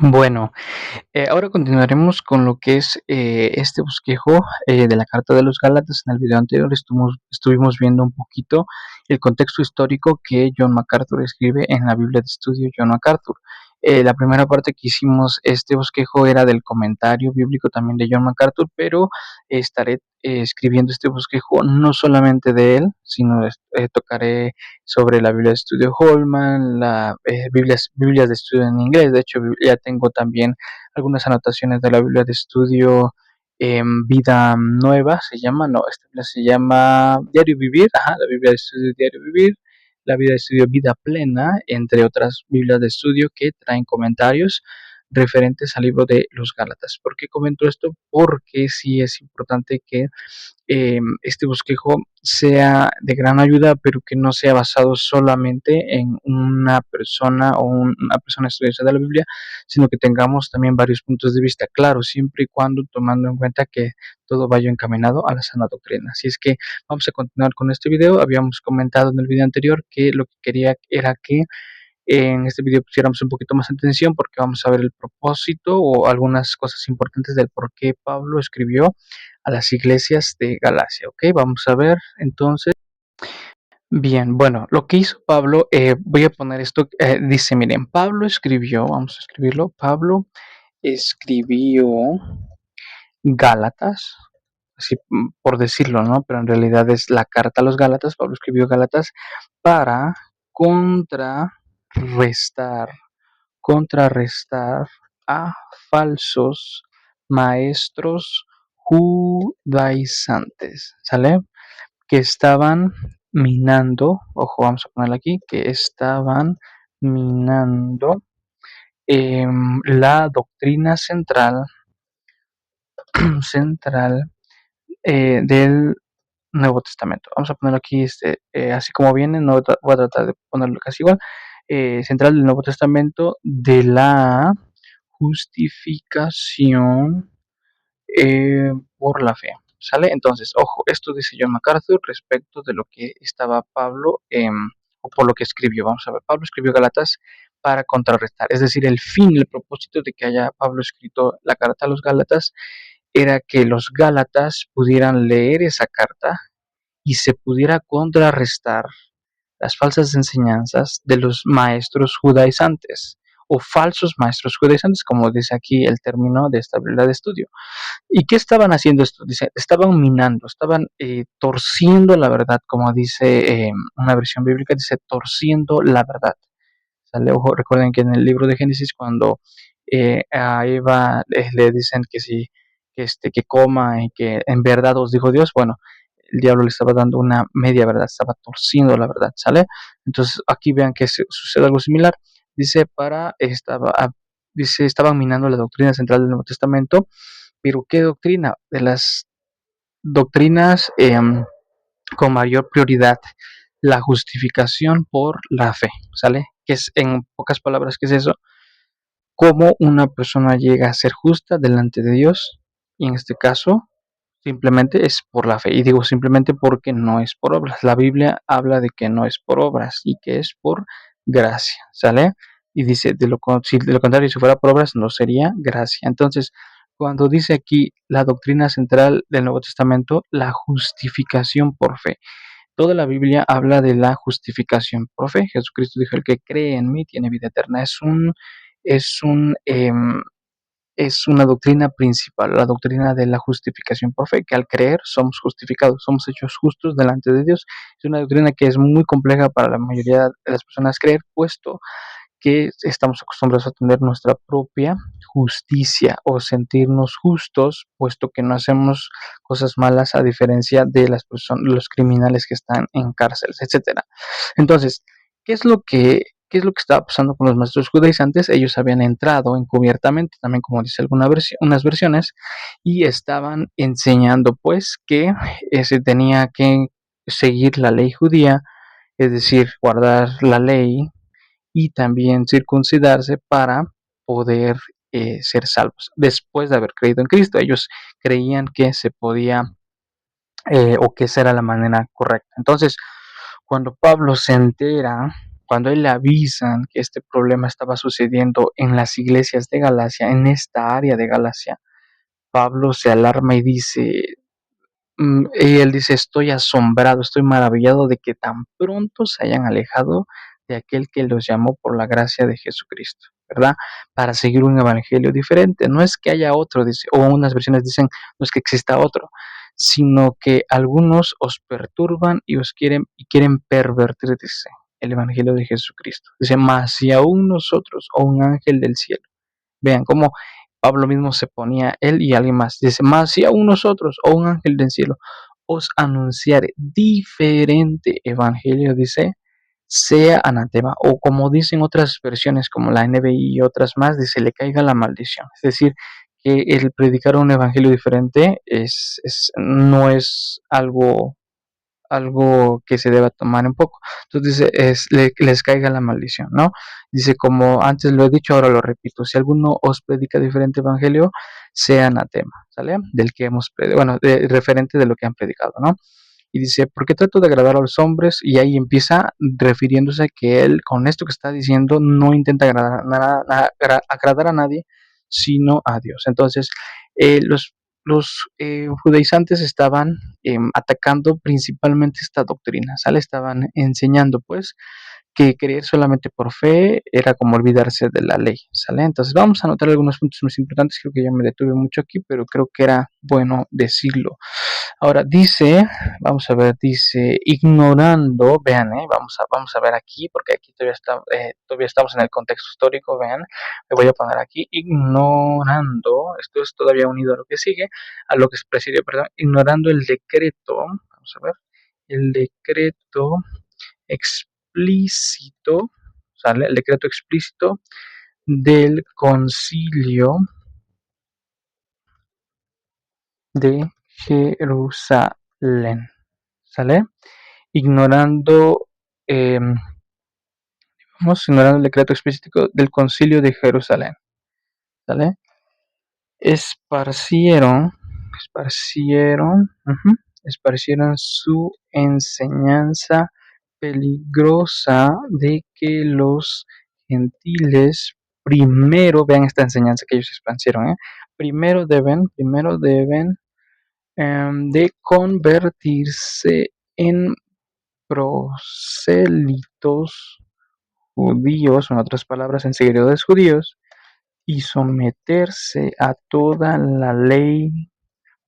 Bueno, ahora continuaremos con lo que es este bosquejo de la Carta de los Gálatas. En el video anterior estuvimos viendo un poquito el contexto histórico que John MacArthur escribe en la Biblia de Estudio John MacArthur. La primera parte que hicimos este bosquejo era del comentario bíblico también de John MacArthur, pero estaré escribiendo este bosquejo no solamente de él, sino tocaré sobre la Biblia de Estudio Holman, la Biblias de estudio en inglés. De hecho, ya tengo también algunas anotaciones de la Biblia de estudio Vida Nueva, se llama, no, esta Biblia se llama Diario Vivir, la Biblia de estudio Diario Vivir, la Biblia de estudio Vida Plena, entre otras Biblias de estudio que traen comentarios referentes al libro de los Gálatas. ¿Por qué comento esto? Porque sí es importante que este bosquejo sea de gran ayuda, pero que no sea basado solamente en una persona o una persona estudiosa de la Biblia, sino que tengamos también varios puntos de vista, claro, siempre y cuando tomando en cuenta que todo vaya encaminado a la sana doctrina. Así es que vamos a continuar con este video. Habíamos comentado en el video anterior que lo que quería era que en este video pusiéramos un poquito más atención porque vamos a ver el propósito o algunas cosas importantes del por qué Pablo escribió a las iglesias de Galacia. Ok, vamos a ver entonces. Bien, bueno, lo que hizo Pablo, voy a poner esto, dice, miren, Pablo escribió, vamos a escribirlo, Pablo escribió Gálatas, así por decirlo, ¿no? Pero en realidad es la carta a los Gálatas. Pablo escribió Gálatas para contrarrestar contrarrestar a falsos maestros judaizantes, ¿sale? Que estaban minando, ojo, vamos a ponerlo aquí, que estaban minando la doctrina central del Nuevo Testamento. Vamos a ponerlo aquí así como viene, no voy a tratar de ponerlo casi igual. Central del Nuevo Testamento de la justificación por la fe. ¿Sale? Entonces, ojo, esto dice John MacArthur respecto de lo que estaba Pablo, o por lo que escribió. Vamos a ver, Pablo escribió Gálatas para contrarrestar. Es decir, el propósito de que haya Pablo escrito la carta a los Gálatas era que los Gálatas pudieran leer esa carta y se pudiera contrarrestar las falsas enseñanzas de los maestros judaizantes o falsos maestros judaizantes, como dice aquí el término de esta Biblia de estudio. ¿Y qué estaban haciendo esto? Dice, estaban minando, estaban torciendo la verdad, como dice una versión bíblica, dice torciendo la verdad. ¿Sale? Ojo, recuerden que en el libro de Génesis, cuando a Eva le dicen que si que coma y que en verdad os dijo Dios, bueno, el diablo le estaba dando una media verdad, estaba torciendo la verdad, ¿sale? Entonces aquí vean que sucede algo similar. Dice dice estaban minando la doctrina central del Nuevo Testamento, pero ¿qué doctrina? De las doctrinas con mayor prioridad, la justificación por la fe, ¿sale? Que es, en pocas palabras, ¿qué es eso? Cómo una persona llega a ser justa delante de Dios, y en este caso simplemente es por la fe. Y digo simplemente porque no es por obras. La Biblia habla de que no es por obras y que es por gracia, ¿sale? Y dice, si de lo contrario, si fuera por obras, no sería gracia. Entonces, cuando dice aquí la doctrina central del Nuevo Testamento, la justificación por fe. Toda la Biblia habla de la justificación por fe. Jesucristo dijo, el que cree en mí tiene vida eterna. Es un, es una doctrina principal, la doctrina de la justificación por fe, que al creer somos justificados, somos hechos justos delante de Dios. Es una doctrina que es muy compleja para la mayoría de las personas creer, puesto que estamos acostumbrados a tener nuestra propia justicia o sentirnos justos, puesto que no hacemos cosas malas a diferencia de las personas, los criminales que están en cárceles, etcétera. Entonces, ¿qué es lo que ¿Qué es lo que estaba pasando con los maestros judaizantes? Ellos habían entrado encubiertamente, también como dice unas versiones, y estaban enseñando pues que se tenía que seguir la ley judía, es decir, guardar la ley y también circuncidarse para poder ser salvos. Después de haber creído en Cristo, ellos creían que se podía o que esa era la manera correcta. Entonces, cuando Pablo se entera cuando él le avisan que este problema estaba sucediendo en las iglesias de Galacia, en esta área de Galacia, Pablo se alarma y dice, y él dice, estoy asombrado, estoy maravillado de que tan pronto se hayan alejado de aquel que los llamó por la gracia de Jesucristo, ¿verdad? Para seguir un evangelio diferente. No es que haya otro, dice, o unas versiones dicen, no es que exista otro, sino que algunos os perturban y os quieren pervertir, dice, el evangelio de Jesucristo. Dice, mas si aún nosotros o un ángel del cielo. Vean cómo Pablo mismo se ponía, él y alguien más. Dice, más si aún nosotros o un ángel del cielo os anunciare diferente evangelio, dice, sea anatema. O como dicen otras versiones como la NBI y otras más, dice, le caiga la maldición. Es decir, que el predicar un evangelio diferente no es algo que se deba tomar un poco. Entonces dice, les caiga la maldición, ¿no? Dice, como antes lo he dicho, ahora lo repito, si alguno os predica diferente evangelio, sea anatema, ¿sale? Del que hemos, bueno, referente de lo que han predicado, ¿no? Y dice, ¿por qué trato de agradar a los hombres? Y ahí empieza refiriéndose a que él, con esto que está diciendo, no intenta agradar a nadie, sino a Dios. Entonces, los judaizantes estaban atacando principalmente esta doctrina, ¿sale? Estaban enseñando, pues, que creer solamente por fe era como olvidarse de la ley, ¿sale? Entonces vamos a anotar algunos puntos más importantes, creo que ya me detuve mucho aquí, pero creo que era bueno decirlo. Ahora dice, vamos a ver, dice, ignorando, vean, vamos a ver aquí, porque aquí todavía estamos en el contexto histórico, vean, me voy a poner aquí, ignorando, esto es todavía unido a lo que sigue, a lo que es presidio, perdón, ignorando el decreto, vamos a ver, el decreto explícito, ¿sale? El decreto explícito del concilio de Jerusalén, ¿sale? Ignorando, eh, ignorando el decreto explícito del concilio de Jerusalén, ¿sale? Esparcieron, esparcieron su enseñanza peligrosa de que los gentiles primero, vean esta enseñanza que ellos esparcieron, primero deben de convertirse en prosélitos judíos, en otras palabras, en seguidores judíos, y someterse a toda la ley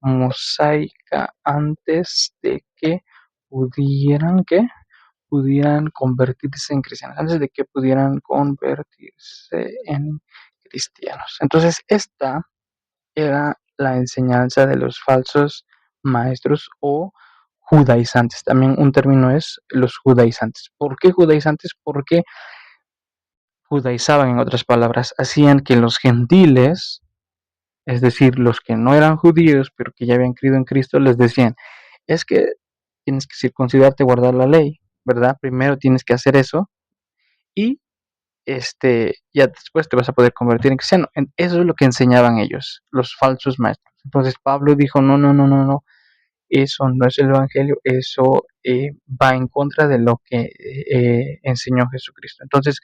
mosaica antes de que pudieran, ¿qué? Pudieran convertirse en cristianos, antes de que pudieran convertirse en cristianos. Entonces, esta era la enseñanza de los falsos maestros o judaizantes. También un término es los judaizantes. ¿Por qué judaizantes? Porque judaizaban, en otras palabras, hacían que los gentiles, es decir, los que no eran judíos, pero que ya habían creído en Cristo, les decían, es que tienes que circuncidarte, guardar la ley, ¿verdad? Primero tienes que hacer eso y ya después te vas a poder convertir en cristiano. Eso es lo que enseñaban ellos, los falsos maestros. Entonces Pablo dijo, no, no, no, no, no, eso no es el Evangelio, eso va en contra de lo que enseñó Jesucristo. Entonces,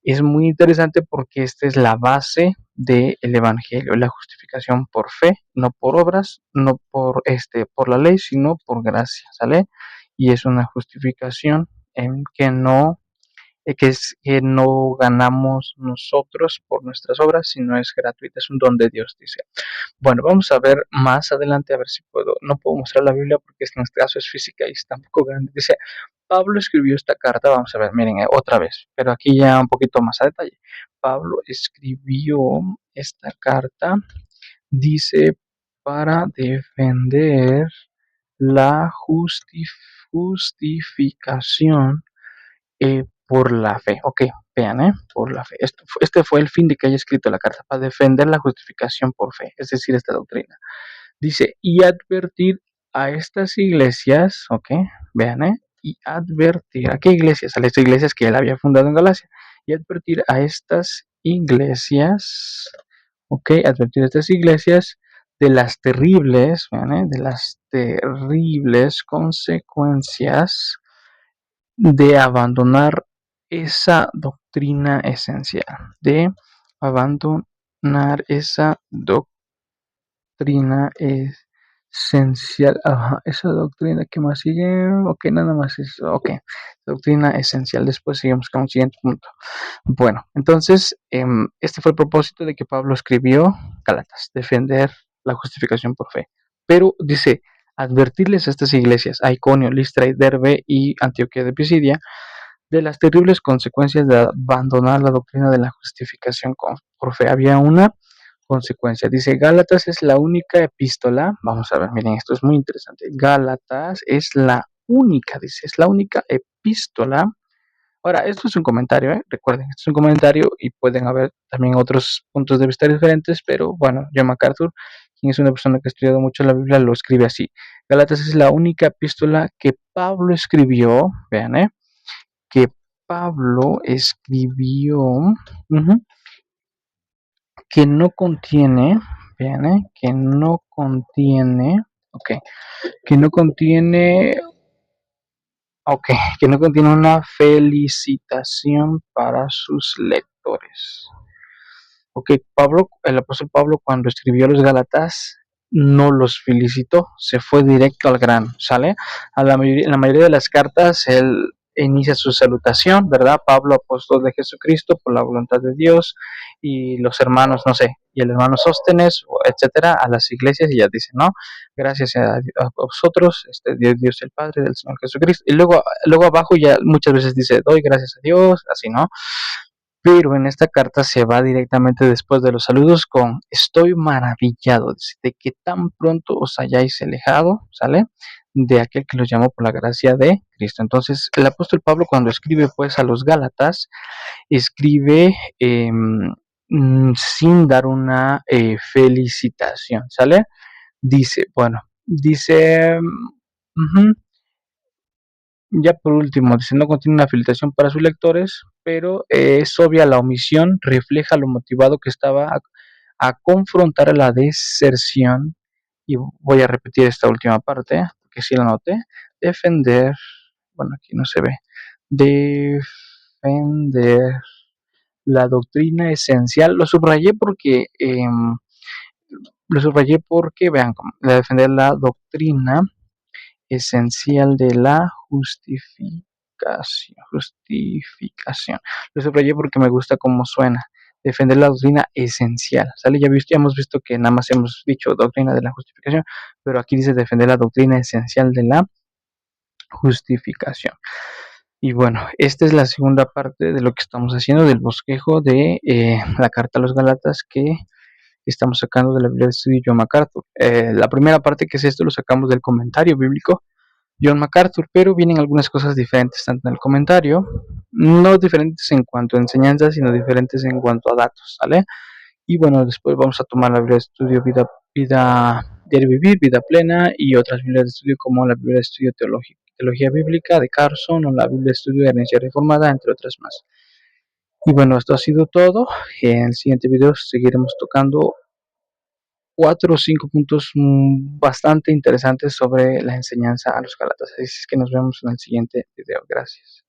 es muy interesante porque esta es la base del Evangelio, la justificación por fe, no por obras, no por la ley, sino por gracia, ¿sale? Y es una justificación que no ganamos nosotros por nuestras obras, sino es gratuita, es un don de Dios, dice. Bueno, vamos a ver más adelante, a ver si puedo. No puedo mostrar la Biblia porque en este caso es física y está un poco grande. Dice, Pablo escribió esta carta, vamos a ver, miren, otra vez, pero aquí ya un poquito más a detalle. Pablo escribió esta carta, dice, para defender la justificación por la fe. Ok, vean, por la fe. Este fue el fin de que haya escrito la carta, para defender la justificación por fe, es decir, esta doctrina. Dice, y advertir a estas iglesias, ok, vean, y advertir, ¿a qué iglesias? A las iglesias que él había fundado en Galacia. Y advertir a estas iglesias, ok, advertir a estas iglesias de las terribles, vean, de las terribles consecuencias de abandonar esa doctrina esencial, de abandonar esa doctrina esencial. Ajá, esa doctrina que más sigue. Ok, nada más eso. Ok, doctrina esencial. Después seguimos con el siguiente punto. Bueno, entonces, este fue el propósito de que Pablo escribió Gálatas, defender la justificación por fe. Pero dice, advertirles a estas iglesias, a Iconio, Listra y Derbe y Antioquía de Pisidia, de las terribles consecuencias de abandonar la doctrina de la justificación por fe. Había una consecuencia. Dice, Gálatas es la única epístola. Vamos a ver, miren, esto es muy interesante. Gálatas es la única, dice, es la única epístola. Ahora, esto es un comentario, ¿eh? Recuerden, esto es un comentario y pueden haber también otros puntos de vista diferentes, pero bueno, John MacArthur, quien es una persona que ha estudiado mucho la Biblia, lo escribe así. Gálatas es la única epístola que Pablo escribió, vean, que Pablo escribió, que no contiene, vean, que no contiene, ok, que no contiene, ok, que no contiene una felicitación para sus lectores. Ok, Pablo, el apóstol Pablo cuando escribió a los Gálatas no los felicitó, se fue directo al grano, ¿sale? En la mayoría de las cartas él inicia su salutación, ¿verdad? Pablo, apóstol de Jesucristo, por la voluntad de Dios, y los hermanos, no sé, y el hermano Sóstenes, etcétera, a las iglesias, y ya dice, ¿no? Gracias a vosotros, Dios el Padre del Señor Jesucristo, y luego abajo ya muchas veces dice, doy gracias a Dios, así, ¿no? Pero en esta carta se va directamente después de los saludos con estoy maravillado de que tan pronto os hayáis alejado, ¿sale? De aquel que los llamó por la gracia de Cristo. Entonces, el apóstol Pablo cuando escribe pues a los Gálatas, escribe sin dar una felicitación, ¿sale? Dice, ya por último, dice, no contiene una felicitación para sus lectores, pero es obvia la omisión, refleja lo motivado que estaba a confrontar a la deserción, y voy a repetir esta última parte, porque sí la noté, defender, bueno, aquí no se ve, defender la doctrina esencial, lo subrayé porque, vean, defender la doctrina esencial de la justificación. Lo subrayé porque me gusta cómo suena. Defender la doctrina esencial. ¿Sale? Ya hemos visto que nada más hemos dicho doctrina de la justificación, pero aquí dice defender la doctrina esencial de la justificación. Y bueno, esta es la segunda parte de lo que estamos haciendo, del bosquejo de la carta a los Galatas que estamos sacando de la Biblia de Estudio John MacArthur. La primera parte, que es esto, lo sacamos del comentario bíblico John MacArthur, pero vienen algunas cosas diferentes tanto en el comentario, no diferentes en cuanto a enseñanza, sino diferentes en cuanto a datos, ¿sale? Y bueno, después vamos a tomar la Biblia de Estudio Diario Vivir, Vida Plena y otras Biblias de Estudio como la Biblia de Estudio Teología Bíblica de Carson o la Biblia de Estudio de Herencia Reformada, entre otras más. Y bueno, esto ha sido todo. En el siguiente video seguiremos tocando 4 o 5 puntos bastante interesantes sobre la enseñanza a los Galatas. Así es que nos vemos en el siguiente video. Gracias.